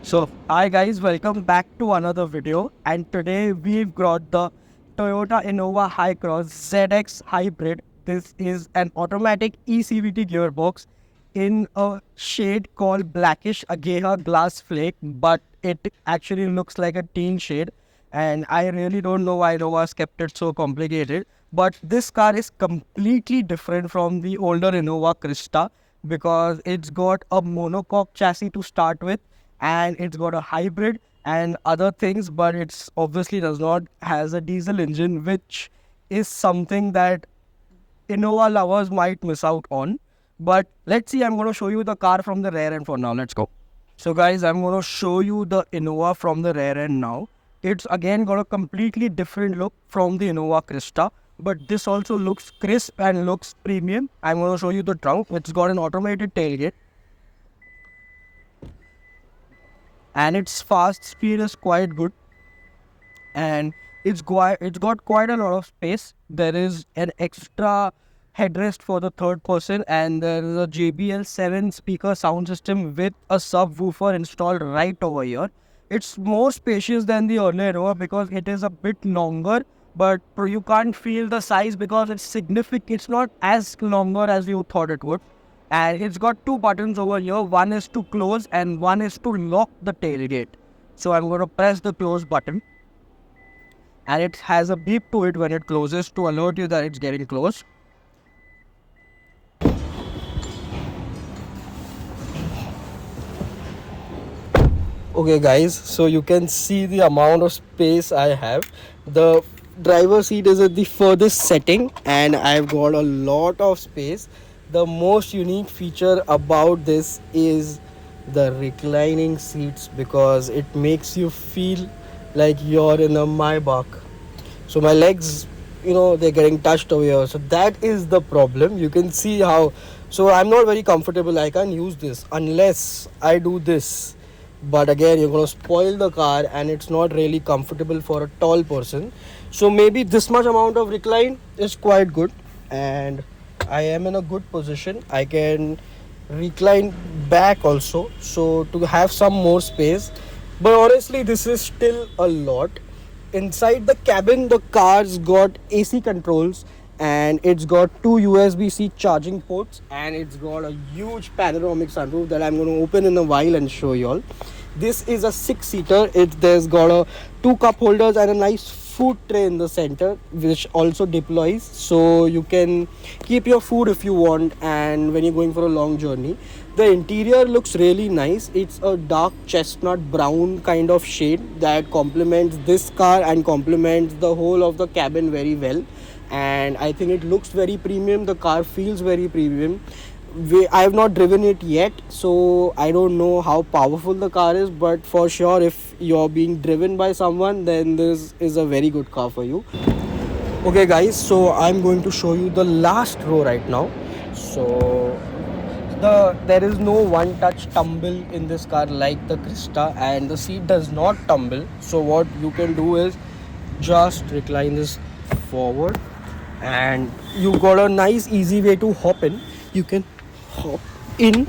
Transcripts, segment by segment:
So, hi guys, welcome back to another video. And today we've got the Toyota Innova Hycross ZX Hybrid. This is an automatic E-Cvt gearbox in a shade called Blackish Ageha glass flake, but it actually looks like a teen shade. And I really don't know why Innova's kept it so complicated. But this car is completely different from the older Innova Krista because it's got a monocoque chassis to start with, and it's got a hybrid and other things, but it's obviously does not has a diesel engine, which is something that Innova lovers might miss out on. But let's see, I'm going to show you the car from the rear end for now. Let's go. So guys, I'm going to show you the Innova from the rear end now. It's again got a completely different look from the Innova Krista, but this also looks crisp and looks premium. I'm going to show you the trunk. It's got an automated tailgate, and its fast speed is quite good, and it's got quite a lot of space. There is an extra headrest for the third person, and there is a JBL 7 speaker sound system with a subwoofer installed right over here. It's more spacious than the earlier Innova because it is a bit longer, but you can't feel the size because it's significant. It's not as longer as you thought it would. And it's got two buttons over here. One is to close and one is to lock the tailgate. So I'm going to press the close button, and it has a beep to it when it closes to alert you that it's getting close. Okay guys, so you can see the amount of space I have. The driver seat is at the furthest setting and I've got a lot of space. The most unique feature about this is the reclining seats, because it makes you feel like you're in a Maybach. So my legs, they're getting touched over here. So that is the problem. You can see how, so I'm not very comfortable. I can't use this unless I do this. But again, you're going to spoil the car and it's not really comfortable for a tall person. So maybe this much amount of recline is quite good, and I am in a good position. I can recline back also, so to have some more space. But honestly, this is still a lot. Inside the cabin, the car's got AC controls, and it's got two USB-C charging ports, and it's got a huge panoramic sunroof that I'm going to open in a while and show you all. This is a 6-seater. There's got a 2 cup holders and a nice food tray in the center, which also deploys, so you can keep your food if you want, and when you're going for a long journey. The interior looks really nice. It's a dark chestnut brown kind of shade that complements this car and complements the whole of the cabin very well, and I think it looks very premium. The car feels very premium. I have not driven it yet, so I don't know how powerful the car is, but for sure if you're being driven by someone, then this is a very good car for you. Okay guys, so I'm going to show you the last row right now. So there is no one touch tumble in this car like the Krista, and the seat does not tumble. So what you can do is just recline this forward, and you got a nice easy way to hop in. You can hop in.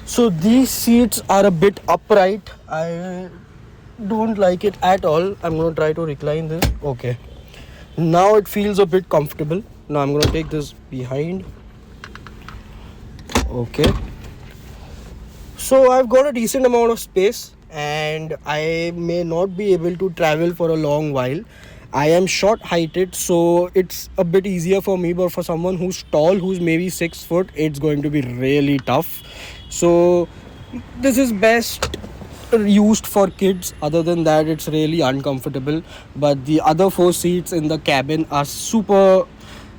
So these seats are a bit upright. I don't like it at all. I'm going to try to recline this. Okay, now it feels a bit comfortable. Now I'm going to take this behind. Okay, so I've got a decent amount of space, and I may not be able to travel for a long while. I am short heighted, so it's a bit easier for me, but for someone who's tall, who's maybe 6 foot, it's going to be really tough. So this is best used for kids. Other than that, it's really uncomfortable, but the other 4 seats in the cabin are super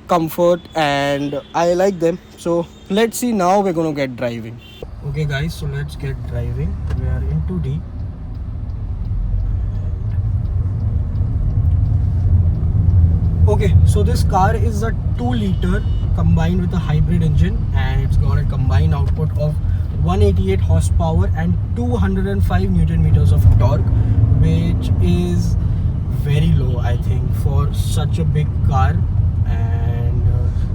comfort and I like them. So let's see, now we're going to get driving. Okay guys, so let's get driving. We are into D. Okay, so this car is a 2-liter combined with a hybrid engine, and it's got a combined output of 188 horsepower and 205 Newton meters of torque, which is very low, I think, for such a big car. And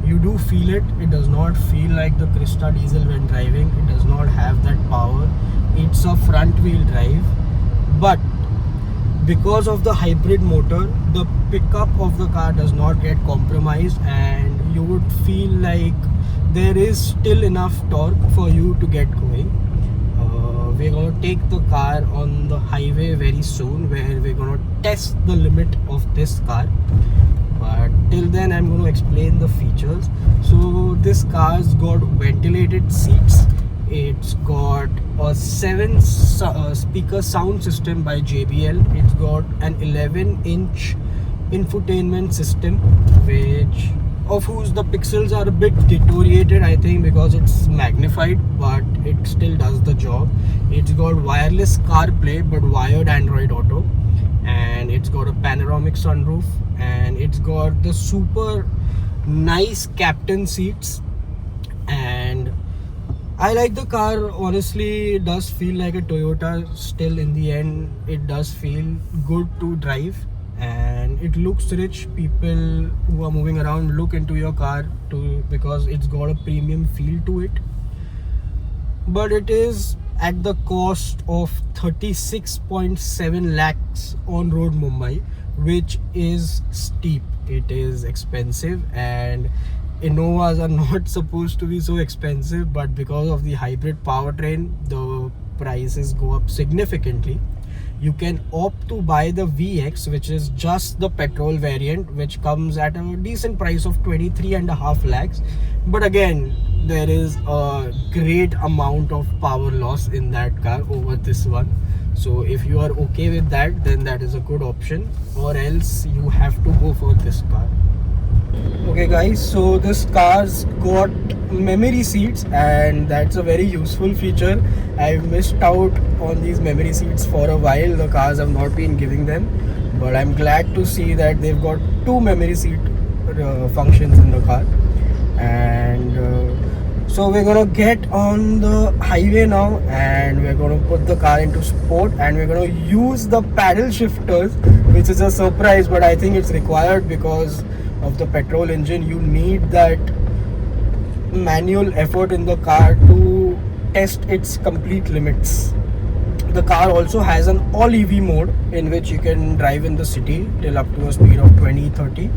you do feel it. It does not feel like the Krista diesel when driving. It does not have that power it's a front wheel drive, but because of the hybrid motor, the pickup of the car does not get compromised, and you would feel like there is still enough torque for you to get going. We're going to take the car on the highway very soon, where we're going to test the limit of this car. But till then, I'm going to explain the features. So this car's got ventilated seats. It's got a 7 speaker sound system by JBL. It's got an 11-inch infotainment system, which of whose the pixels are a bit deteriorated, I think, because it's magnified, but it still does the job. It's got wireless CarPlay but wired Android Auto, and it's got a panoramic sunroof, and it's got the super nice captain seats. And I like the car. Honestly, it does feel like a Toyota still. In the end, it does feel good to drive, and it looks rich. People who are moving around look into your car too, because it's got a premium feel to it. But it is at the cost of 36.7 lakhs on road Mumbai, which is steep. It is expensive, and Innovas are not supposed to be so expensive, but because of the hybrid powertrain, the prices go up significantly. You can opt to buy the VX, which is just the petrol variant, which comes at a decent price of 23.5 lakhs. But again, there is a great amount of power loss in that car over this one. So if you are okay with that, then that is a good option, or else you have to go for this car. Okay guys, so this car's got memory seats, and that's a very useful feature. I've missed out on these memory seats for a while. The cars have not been giving them, but I'm glad to see that they've got 2 memory seat functions in the car. And so we're gonna get on the highway now, and we're gonna put the car into sport, and we're gonna use the paddle shifters, which is a surprise, but I think it's required because of the petrol engine. You need that manual effort in the car to test its complete limits. The car also has an all EV mode in which you can drive in the city till up to a speed of 20-30,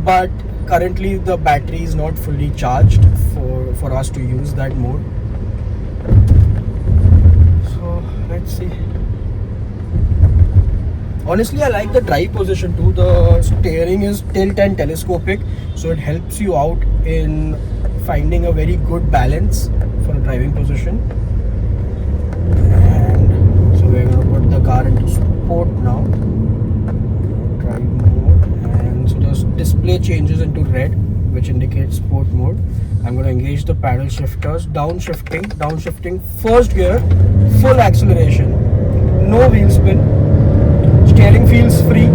but currently the battery is not fully charged for us to use that mode. So let's see. Honestly, I like the drive position too. The steering is tilt and telescopic, so it helps you out in finding a very good balance for a driving position. And so we're going to put the car into sport now. Drive mode, and so the display changes into red, which indicates sport mode. I'm going to engage the paddle shifters. Downshifting, first gear, full acceleration, no wheel spin. Steering feels free,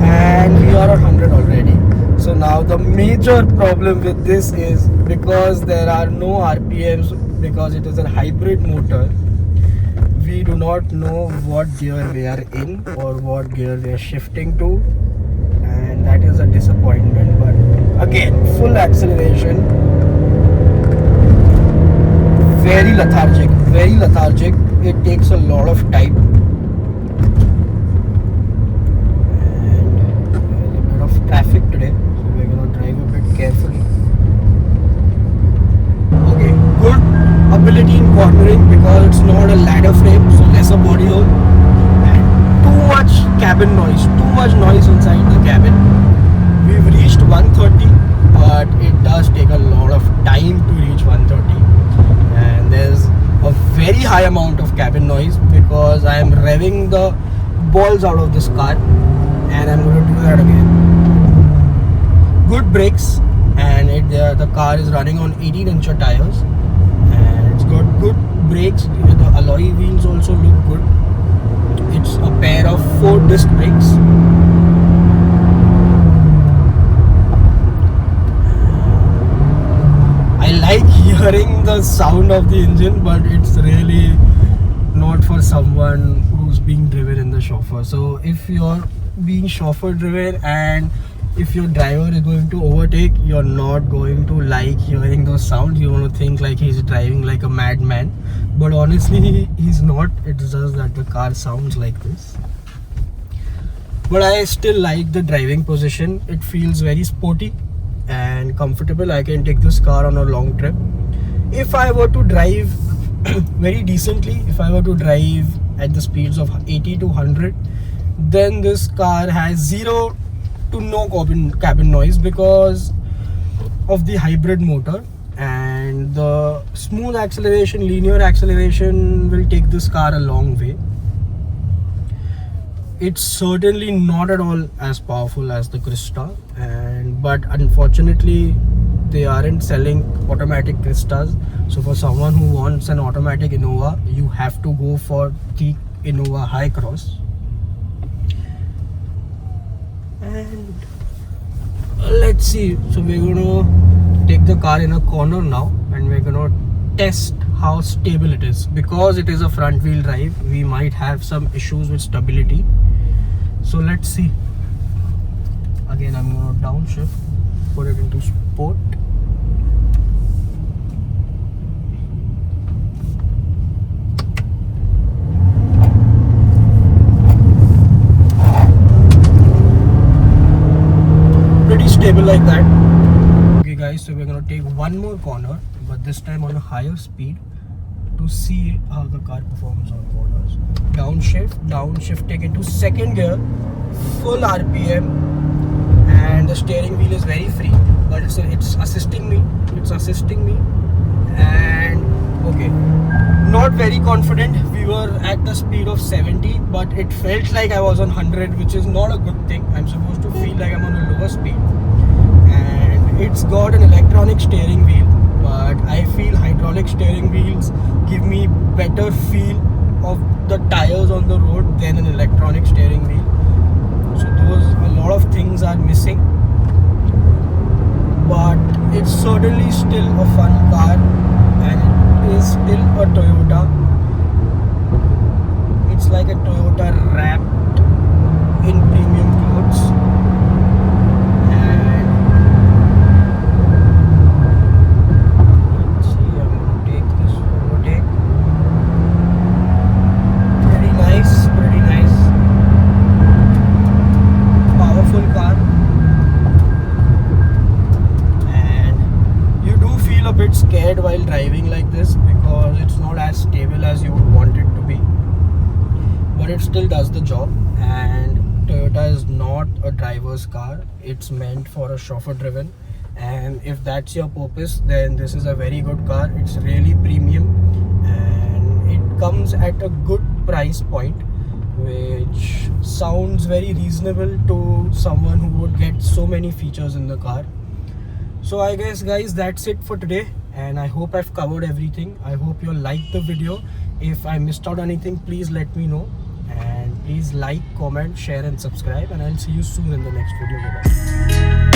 and we are at 100 already. So now the major problem with this is, because there are no RPMs, because it is a hybrid motor, we do not know what gear we are in or what gear we are shifting to, and that is a disappointment. But again, full acceleration, very lethargic. It takes a lot of time. Traffic today, so we're going to drive a bit carefully. Okay, good ability in cornering because it's not a ladder frame, so lesser body roll, and too much cabin noise, inside the cabin. We've reached 130, but it does take a lot of time to reach 130, and there's a very high amount of cabin noise because I am revving the balls out of this car, and I'm going to do that again. Good brakes, and the car is running on 18-inch tires, and it's got good brakes. The alloy wheels also look good. It's a pair of 4-disc brakes. I like hearing the sound of the engine, but it's really not for someone who's being driven in the chauffeur. So if you're being chauffeur driven and if your driver is going to overtake, you're not going to like hearing those sounds. You're going to think like he's driving like a madman, but honestly he's not. It's just that the car sounds like this. But I still like the driving position. It feels very sporty and comfortable. I can take this car on a long trip. If I were to drive very decently, if I were to drive at the speeds of 80 to 100, then this car has zero to no cabin noise because of the hybrid motor, and the smooth acceleration, linear acceleration will take this car a long way. It's certainly not at all as powerful as the Crista, but unfortunately they aren't selling automatic Cristas. So for someone who wants an automatic Innova, you have to go for the Innova Hycross. And let's see. So we're gonna take the car in a corner now, and we're gonna test how stable it is. Because it is a front wheel drive, we might have some issues with stability. So let's see. Again, I'm gonna downshift, put it into sport. Pretty stable like that. Okay guys, so we're gonna take one more corner, but this time on a higher speed to see how the car performs on corners. Downshift, take into second gear, full RPM, and the steering wheel is very free, but it's assisting me. And okay, not very confident. We were at the speed of 70, but it felt like I was on 100, which is not a good thing. I'm supposed to feel like I'm on a lower speed. And it's got an electronic steering wheel, but I feel hydraulic steering wheels give me better feel of the tires on the road than an electronic steering wheel. So a lot of things are missing, but it's certainly still a fun car, and it is still a Toyota. It's like a Toyota wrapped in premium clothes. Scared while driving like this because it's not as stable as you would want it to be, but it still does the job. And Toyota is not a driver's car, it's meant for a chauffeur driven, and if that's your purpose, then this is a very good car. It's really premium and it comes at a good price point, which sounds very reasonable to someone who would get so many features in the car. So I guess guys, that's it for today, and I hope I've covered everything. I hope you liked the video. If I missed out anything, please let me know, and please like, comment, share and subscribe, and I'll see you soon in the next video. Bye-bye.